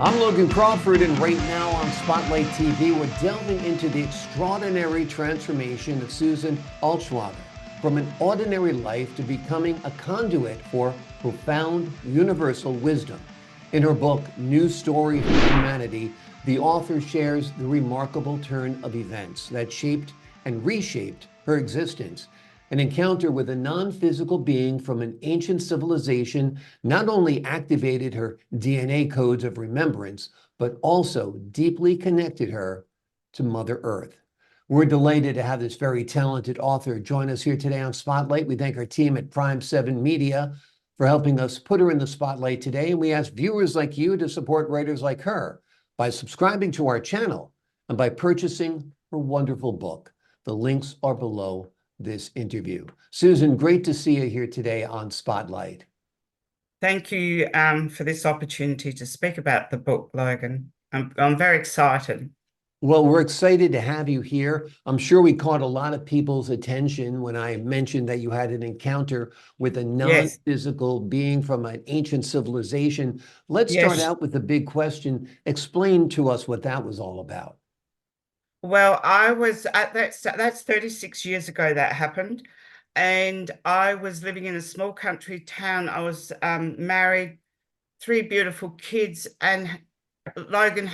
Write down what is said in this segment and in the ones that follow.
I'm Logan Crawford, and right now on Spotlight TV, we're delving into the extraordinary transformation of Susan Altschwager from an ordinary life to becoming a conduit for profound universal wisdom. In her book, New Story for Humanity, the author shares the remarkable turn of events that shaped and reshaped her existence. An encounter with a non-physical being from an ancient civilization not only activated her DNA codes of remembrance, but also deeply connected her to Mother Earth. We're delighted to have this very talented author join us here today on Spotlight. We thank our team at Prime 7 Media for helping us put her in the spotlight today. And we ask viewers like you to support writers like her by subscribing to our channel and by purchasing her wonderful book. The links are below this interview. Susan, great to see you here today on Spotlight. Thank you for this opportunity to speak about the book, Logan. I'm very excited. Well, we're excited to have you here. I'm sure we caught a lot of people's attention when I mentioned that you had an encounter with a Yes, non-physical being from an ancient civilization. Let's start yes. out with the big question. Explain to us what that was all about. Well, I was at that's 36 years ago that happened. And I was living in a small country town. I was married, three beautiful kids, and Logan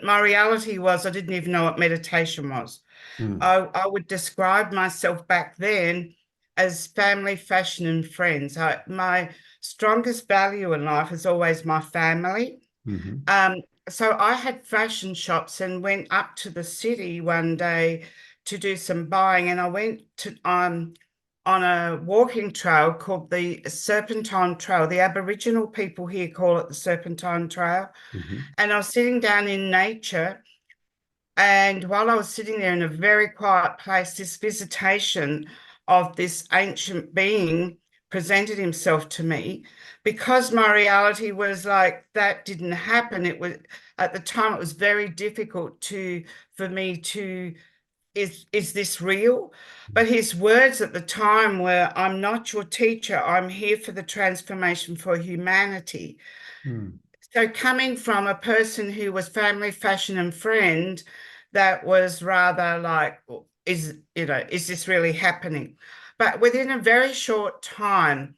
my reality was I didn't even know what meditation was. Hmm. I would describe myself back then as family, fashion, and friends. My strongest value in life is always my family. Mhm. So I had fashion shops and went up to the city one day to do some buying, and I went to on a walking trail called the Serpentine Trail. The Aboriginal people here call it the Serpentine Trail. Mhm. And I was sitting down in nature, and while I was sitting there in a very quiet place, this visitation of this ancient being presented himself to me. Because my reality was like that didn't happen. It was at the time it was very difficult for me to is this real? But his words at the time were, I'm not your teacher. I'm here for the transformation for humanity. Hmm. So coming from a person who was family, fashion, and friend, that was rather like, is this really happening? But within a very short time,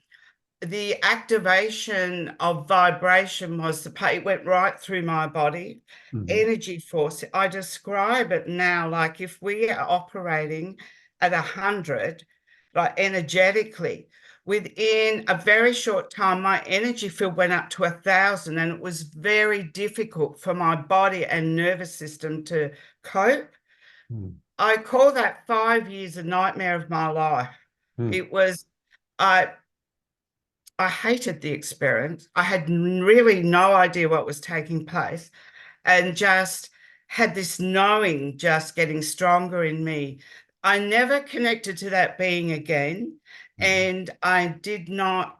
the activation of vibration it went right through my body. Mhm. Energy force. I describe it now like if we are operating at 100, like energetically, within a very short time, my energy field went up to 1,000, and it was very difficult for my body and nervous system to cope. Hmm. I call that 5 years a nightmare of my life. Hmm. It was, I I hated the experience. I had really no idea what was taking place, and just had this knowing just getting stronger in me. I never connected to that being again, Mhm. and I did not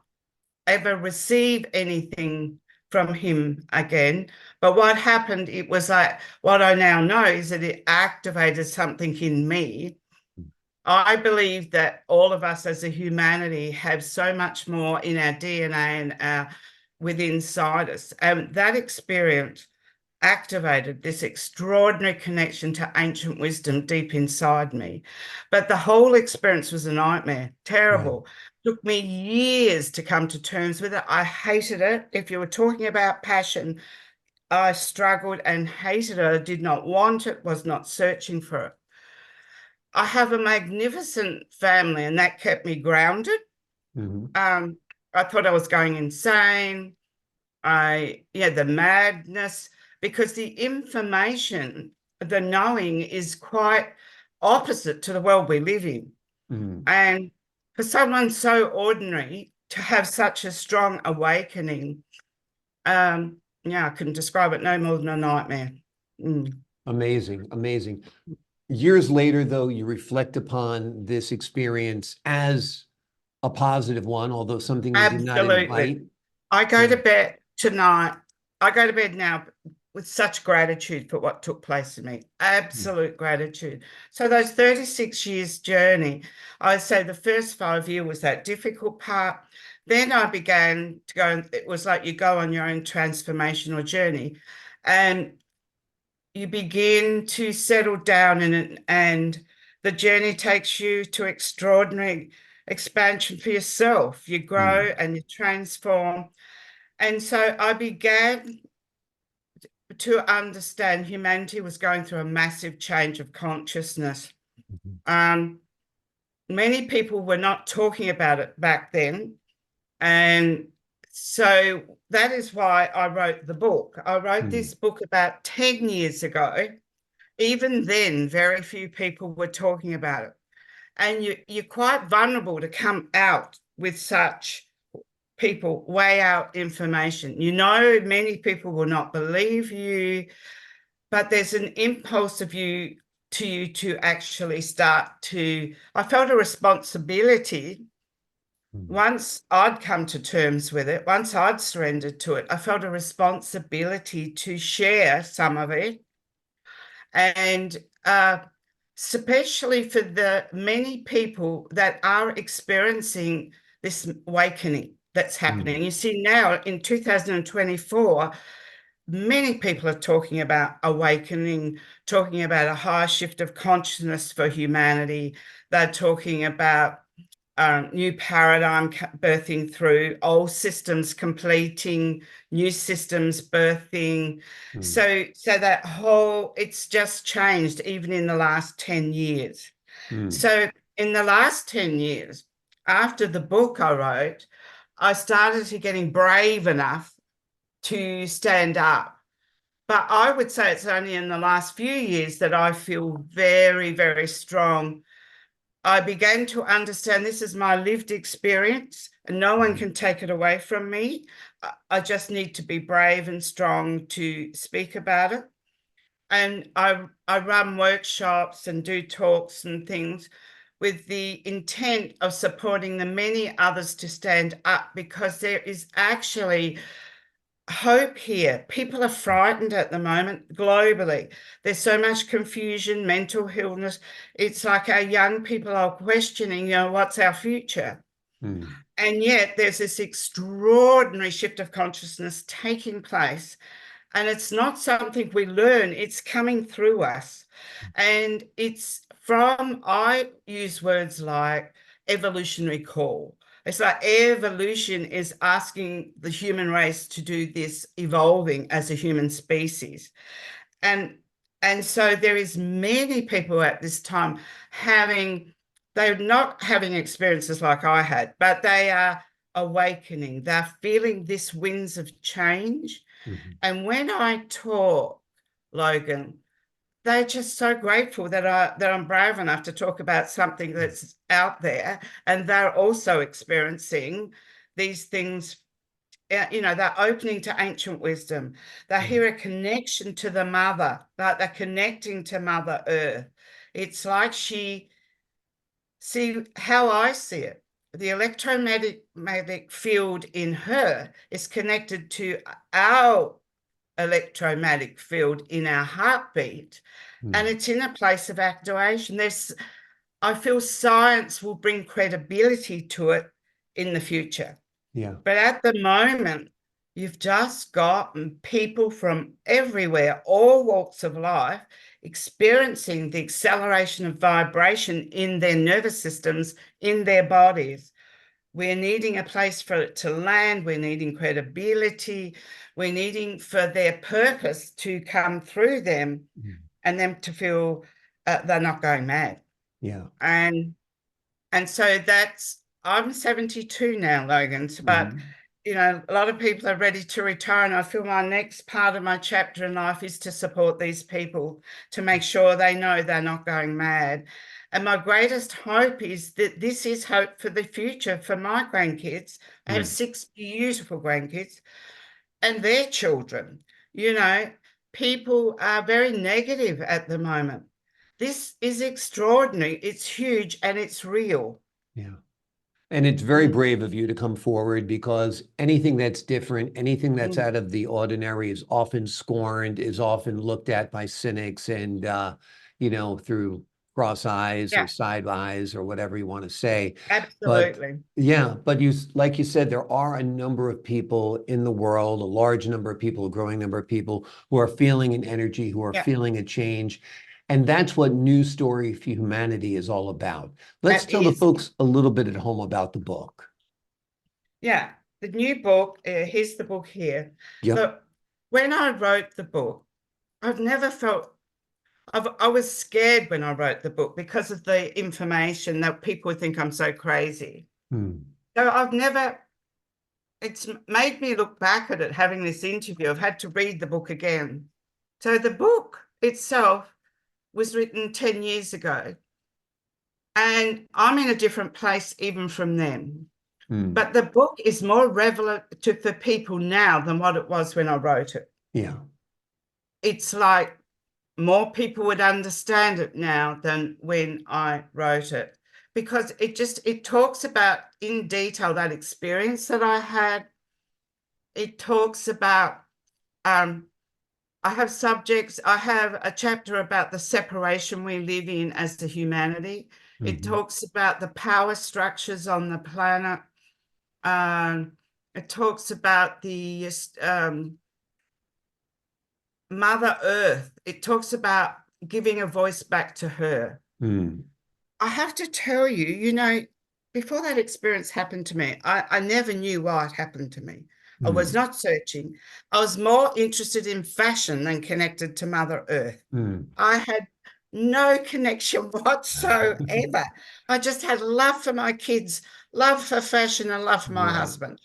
ever receive anything from him again. But what happened, it was like what I now know is that it activated something in me. I believe that all of us as a humanity have so much more in our DNA and within inside us. And that experience activated this extraordinary connection to ancient wisdom deep inside me. But the whole experience was a nightmare, Wow. terrible. Took me years to come to terms with it. I hated it. If you were talking about passion, I struggled and hated it. I did not want it, was not searching for it. I have a magnificent family, and that kept me grounded. Mhm. Um, I thought I was going insane. The madness, because the information, the knowing is quite opposite to the world we live in. Mhm. And for someone so ordinary to have such a strong awakening, I couldn't describe it no more than a nightmare. Mm. Amazing, amazing. Years later, though, you reflect upon this experience as a positive one, although something you did not Absolutely. invite. I go Yeah. to bed tonight. I go to bed now with such gratitude for what took place in me, absolute gratitude. So those 36 years journey, I'd say the first 5 years was that difficult part. Then I began to go, it was like you go on your own transformational journey and you begin to settle down in it, and the journey takes you to extraordinary expansion for yourself. You grow and you transform. And so I began to understand humanity was going through a massive change of consciousness. Many people were not talking about it back then. And so that is why I wrote the book. I wrote this book about 10 years ago. Even then, very few people were talking about it. And you're quite vulnerable to come out with such people weigh out information. You know, many people will not believe you, but there's an impulse of you to actually start to, I felt a responsibility. Once I'd come to terms with it, once I'd surrendered to it, I felt a responsibility to share some of it. And especially for the many people that are experiencing this awakening that's happening. You see, now in 2024, many people are talking about awakening, talking about a higher shift of consciousness for humanity. They're talking about new paradigm birthing through, old systems completing, new systems birthing. So that whole, it's just changed even in the last 10 years. So in the last 10 years, after the book I wrote, I started to getting brave enough to stand up. But I would say it's only in the last few years that I feel very, very strong. I began to understand this is my lived experience and no one can take it away from me. I just need to be brave and strong to speak about it. And I run workshops and do talks and things with the intent of supporting the many others to stand up, because there is actually hope here. People are frightened at the moment globally. There's so much confusion, mental illness. It's like our young people are questioning, what's our future? And yet there's this extraordinary shift of consciousness taking place. And it's not something we learn, it's coming through us. And it's from, I use words like evolutionary call. It's like evolution is asking the human race to do this evolving as a human species. And so there is many people at this time they're not having experiences like I had, but they are awakening. They're feeling this winds of change. And when I talk, Logan, they're just so grateful that I'm brave enough to talk about something that's out there, and they're also experiencing these things. They're opening to ancient wisdom. They hear a connection to the mother, but they're connecting to Mother Earth. It's like see how I see it. The electromagnetic field in her is connected to our electromagnetic field in our heartbeat, and it's in a place of activation. I feel science will bring credibility to it in the future. But at the moment, you've just got people from everywhere, all walks of life, experiencing the acceleration of vibration in their nervous systems, in their bodies. We're needing a place for it to land. We're needing credibility. We're needing for their purpose to come through them and them to feel they're not going mad. And so I'm 72 now, Logan, but a lot of people are ready to retire, and I feel my next part of my chapter in life is to support these people, to make sure they know they're not going mad. And my greatest hope is that this is hope for the future for my grandkids. I have 6 beautiful grandkids and their children. People are very negative at the moment. This is extraordinary. It's huge and it's real. And it's very brave of you to come forward, because anything that's different, anything that's out of the ordinary is often scorned, is often looked at by cynics and, through cross eyes or Yeah, side eyes or whatever you want to say. But absolutely. yeah, but like you said, there are a number of people in the world, a large number of people, a growing number of people who are feeling an energy, who are Yeah, feeling a change. And that's what New Story for Humanity is all about. Let's that tell the is. folks a little bit at home about the book. Yeah, the new book, here's the book here. Yep. Look, when I wrote the book, I've never felt, I was scared when I wrote the book because of the information that people would think I'm so crazy. So I've never, it's made me look back at it, having this interview. I've had to read the book again. So the book itself was written 10 years ago, and I'm in a different place even from them. But the book is more relevant for people now than what it was when I wrote it. Yeah. It's like more people would understand it now than when I wrote it, because it talks about in detail that experience that I had. It talks about, I have subjects, I have a chapter about the separation we live in as a humanity. It talks about the power structures on the planet. It talks about the Mother Earth. It talks about giving a voice back to her. I have to tell you, before that experience happened to me, I never knew why it happened to me. I was not searching. I was more interested in fashion than connected to Mother Earth. I had no connection whatsoever. I just had love for my kids, love for fashion, and love for my husband.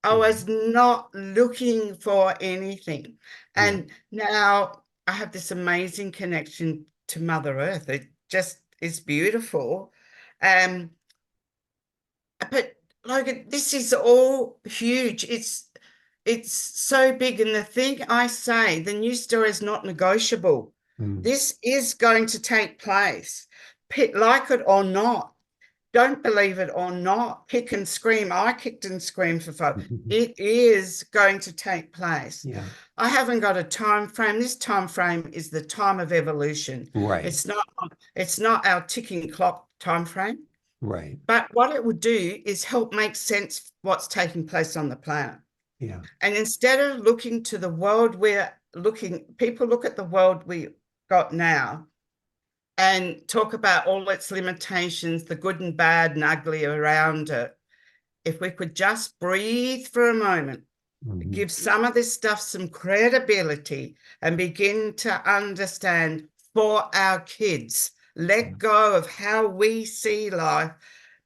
I was not looking for anything. And now I have this amazing connection to Mother Earth. It just is beautiful. But Logan, this is all huge. It's so big. And the thing I say, the new story is not negotiable. This is going to take place, like it or not. Don't believe it or not, kick and scream. I kicked and screamed for folks. It is going to take place. Yeah. I haven't got a time frame. This time frame is the time of evolution. Right. It's not our ticking clock time frame. Right. But what it would do is help make sense of what's taking place on the planet. Yeah. And instead of looking to the world people look at the world we got now and talk about all its limitations, the good and bad and ugly around it. If we could just breathe for a moment, give some of this stuff some credibility and begin to understand for our kids, let go of how we see life,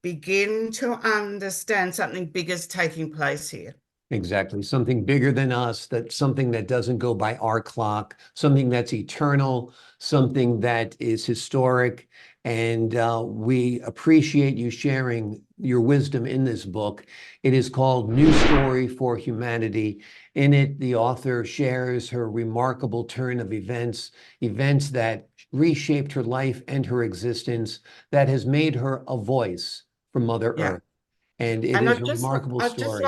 begin to understand something bigger is taking place here. Exactly. Something bigger than us, something that doesn't go by our clock, something that's eternal, something that is historic. And we appreciate you sharing your wisdom in this book. It is called New Story for Humanity. In it, the author shares her remarkable turn of events that reshaped her life and her existence, that has made her a voice for Mother Earth. And it is a remarkable story.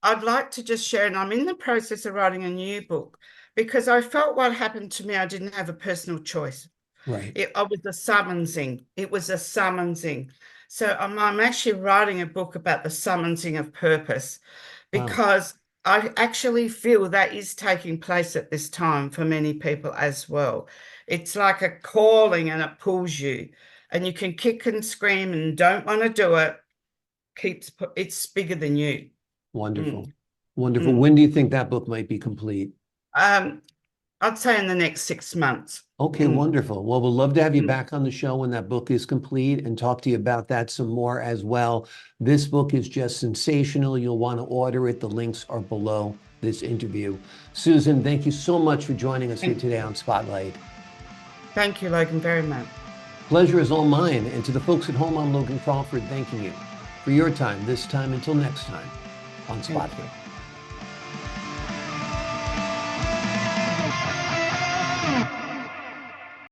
I'd like to just share, and I'm in the process of writing a new book, because I felt what happened to me, I didn't have a personal choice. Right. It was a summonsing. It was a summonsing. So I'm actually writing a book about the summonsing of purpose, because I actually feel that is taking place at this time for many people as well. It's like a calling, and it pulls you, and you can kick and scream and don't want to do it. It's bigger than you. Wonderful. Wonderful. When do you think that book might be complete? I'd say in the next 6 months. Okay, wonderful. Well, we'd love to have you back on the show when that book is complete and talk to you about that some more as well. This book is just sensational. You'll want to order it. The links are below this interview. Susan, thank you so much for joining us here today on Spotlight. Thank you, Logan, very much. Pleasure is all mine. And to the folks at home, I'm Logan Crawford, thanking you for your time this time. Until next time on Spotlight.